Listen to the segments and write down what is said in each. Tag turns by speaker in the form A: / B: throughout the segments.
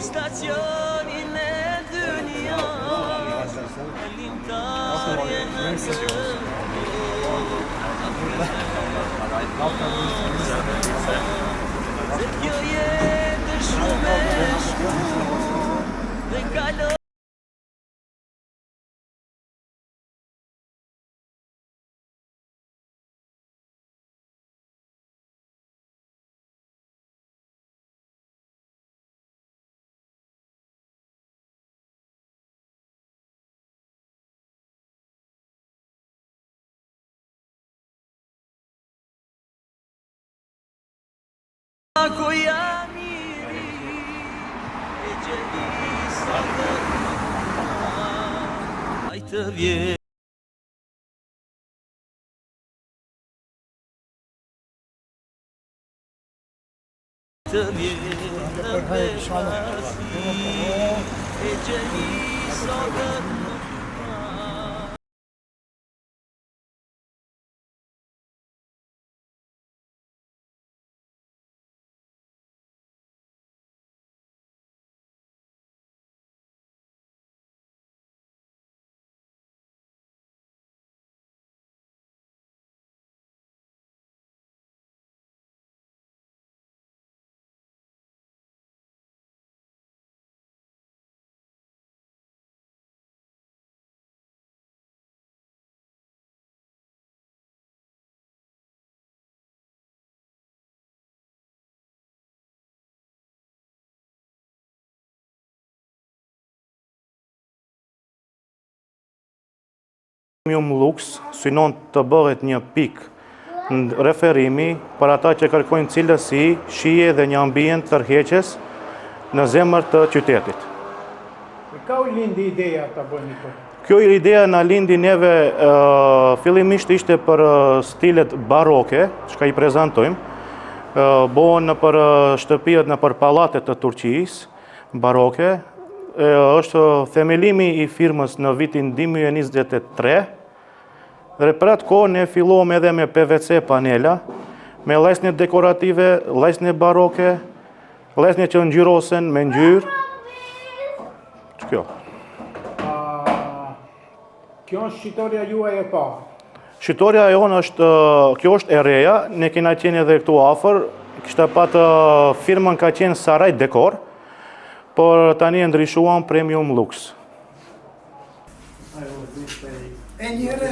A: Stacionin e dynjas Limtarjen Se kjo jetë shumë e shkurt Dhe kalon Ako jam I ri E gjelisa Aj të vjen Të vjen të belasi E gjelisa
B: Premium Lux synon të bëhet një pikë referimi për ata që kërkojnë cilësi, shije dhe një ambient tërheqës në zemër të qytetit.
C: Ka u lindi ideja të bëni këtë?
B: Kjo ideja na lindi neve fillimisht ishte për stilet baroke, çka I prezantojmë. Bëhen për shtëpiat në për pallatet të Turqisë baroke. Është themelimi I firmës në vitin 2023. Dhe për atë kohë ne filluam edhe me PVC panela, me lajsnje dekorative, lajsnje baroke, lajsnje që ngjyrosen me ngjyrë. Kjo.
C: Kjo është shitoria juaj e parë.
B: Shitoria jonë është, kjo është e reja, ne kena qenë edhe këtu afër, kishte patë firmën ka qenë Saraj Dekor, por tani e ndryshuam Premium Lux.
D: E njëre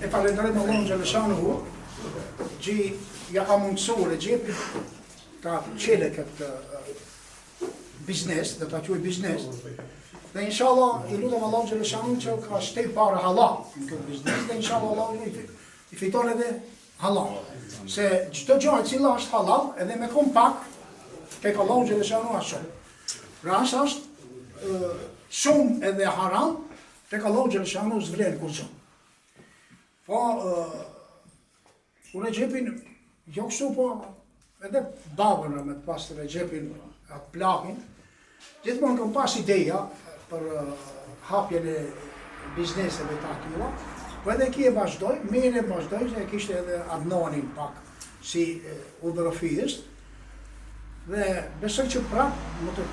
D: e falenderoj Allahun Gjeleshanu që ja ka mundësuar e gjepi ta qele këtë biznes, dhe ta quaj biznes. Dhe inshallah I lutem Allahun Gjeleshanu që ka shtej para halal në këtë biznes dhe inshallah Allahun I fiton edhe halal. Se çdo gjë e cila është halal edhe me kompak tek Allahun Gjeleshanu ashtu. Ras është shumë edhe haram tek Allahun Gjeleshanu zvlen kurço. Po, unë e gjepin, jo kështu po, edhe babën me të pas të Regjepin atë plakin, gjithmonë kam pas ideja për hapjen e bizneseve të atyra, po edhe ki e vazhdoj, mirë e vazhdoj, se kishte edhe Adnanin pak si udhërofijës, dhe besoj që prapë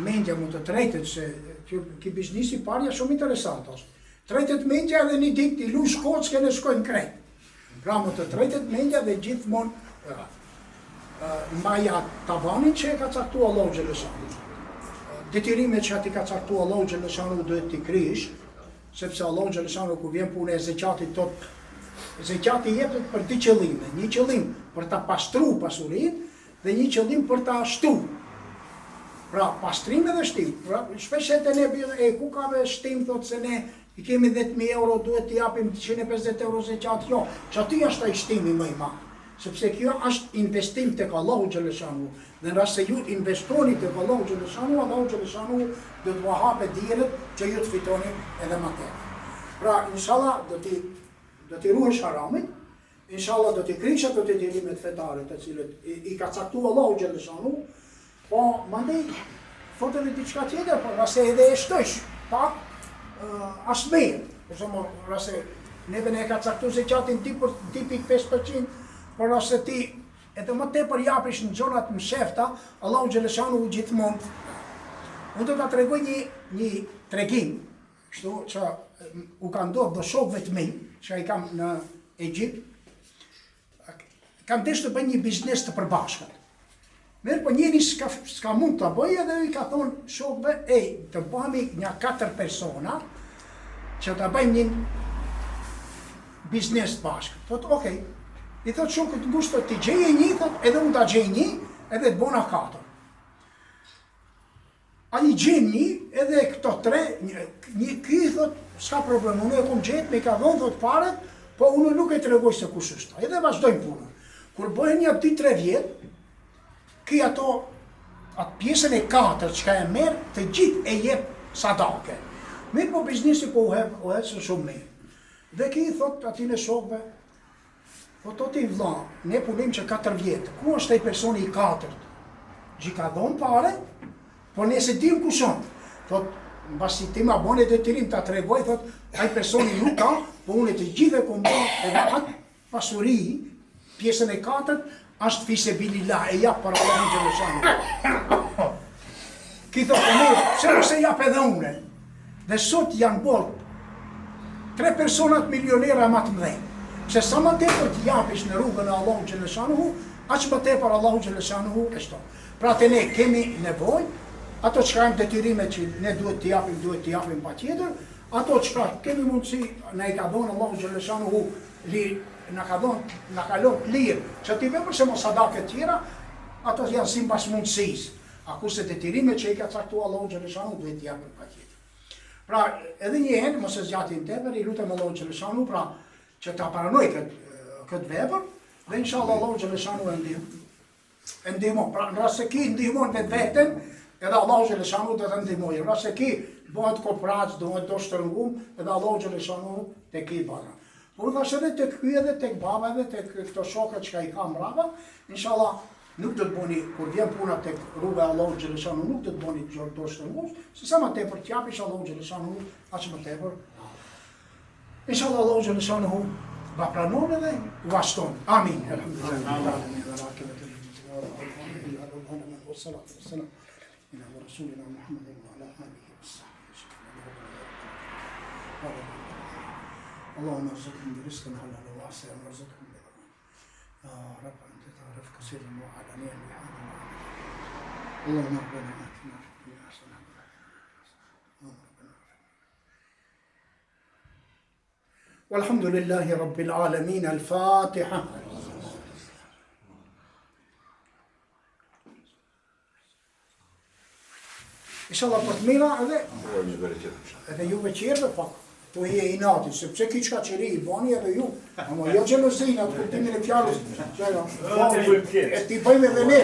D: mendja më të trejtet, se ki biznesi parja shumë interesant është. Trejtet mendja dhe një ditë I lush kockë në shkojnë krejt. Pra më të trejtet mendja dhe gjithmonë mbaja tavanin që e ka caktua Allahu Gjeleshanu. Detyrimet që ati ka caktua Allahu Gjeleshanu duhet t'i krysh, sepse Allahu Gjeleshanu ku vjen pune e zeqatit tot, zeqati jepet për dy qëllime. Një qëllim për ta pastru pasurin dhe një qëllim për ta shtu. Pra pastrim edhe shtim. Pra, shpeshet e ne e ku ka me shtim thot se ne I kemi 10.000 euro, duhet t'i japim 150 euro zeqat, jo, që aty është ai shtimi më I madh. sepse kjo është investim tek Allahu xhaleshanu. Dhe në rast se ju investoni tek Allahu xhaleshanu, Allahu xhaleshanu do t'u hapë dielët që ju të fitoni edhe më tepër. Pra, inshallah do t'i ruhesh haramit, inshallah do t'i krish ato të djelimet fetare të cilët i ka caktuar Allahu xhaleshanu, po mandej foto edhe diçka tjetër, por rase edhe e shtosh pak as mirë. Për shembull, rase neve ne ka caktuar se qatin 2.5%, por rase ti edhe më tepër japish në zonat më shefta, Allahu xhaleshanu gjithmonë. Unë do ta tregoj një tregim, kështu që u ka ndodhur do shokëve të mi, që ai kam në Egjipt. Kam desh të bëj një biznes të përbashkët. Mirë, po njëri s'ka mund të bëj edhe i ka thonë shokëve, të bëhemi një 4 persona që të bëjmë një biznes të bashkët. Thotë, okej. I thotë shokët ngushtë të gjeje një, thotë edhe unë të gjej një, edhe të bona 4. A i gjen një, edhe këto 3, ky thotë, s'ka problem, unë e kom gjetë, me ka dhonë, thotë paret, po unë nuk e tregoj se kush është. Edhe vazhdojmë punën. Kur bëhen një 2-3 vjetë, ky atë pjesën e 4 që ka e merë, të gjithë e jep sadake. Mirë po biznesi po u hecë shumë mirë. Dhe ki i thot atine shokve, po to ti vlla, ne punim që 4 vjetë, ku është ai personi i 4-të? Gji ka dhonë pare, po nëse dim ku shumë. Thot, mbasi ti ma bone dhe të rim të tregoj, thot, ai personi nuk ka, po unë të gjithë e kombo edhe atë pasuri, pjesën e 4-të, është fisebilillah, e jap për Allahun xhaleshanu. Ki thot, mirë, pse mos e jap edhe unë? Dhe sot janë bërë 3 personat milionera më të mëdhenj. Se sa më tepër të japish në rrugën e Allahut xhaleshanu, aq më tepër Allahu xhaleshanu e shton. Pra te ne kemi nevojë, ato që kanë detyrime që ne duhet të japim patjetër, ato që kemi mundësi, na i ka dhënë Allahu xhaleshanu na ka lënë lirë, që t'i bëjmë përse mos sadake tjera, ato janë sipas mundësisë. A kurse detyrime që i ka caktuar Allahu xhaleshanu duhet t'i japim patjetër. Pra, edhe një herë, mos e zgjatim tepër, i lutem Allahu xhaleshanu pra që ta paranoj këtë vepër, dhe inshallah Allahu xhaleshanu e ndihmon. Pra, në rast se ki ndihmon vetveten, edhe Allahu xhaleshanu do të ndihmojë. Në rast se ki bëhet korporac, do shtërngum, edhe Allahu xhaleshanu te ki bana. Por thash edhe tek ky edhe tek baba edhe tek këto shokët që i kam mbrapa, inshallah nuk do të bëni kur vjen puna tek rruga e Allahut xhaleshanu, nuk do të bëni gjordo shtërngush, se sa më tepër t'japish Allahu xhaleshanu, aq më tepër. Inshallah Allahu xhaleshanu va pranon edhe va shton. Amin. Alhamdulillah. اللهم ارزقهم برزقا حلالا واسعا وارزقهم يا رب انت تعرف كثيرا وعلانيا بهذا العمل. اللهم ربنا اتنا في الدنيا حسنه والحمد لله رب العالمين. الفاتحه. ان شاء الله për të mira edhe juve qerve pak. Po je i nati, sepse ki qka qëri i bani edhe ju, ama jo gjelozin, atë kuptimin e fjallës, e ti bëjmë edhe ne.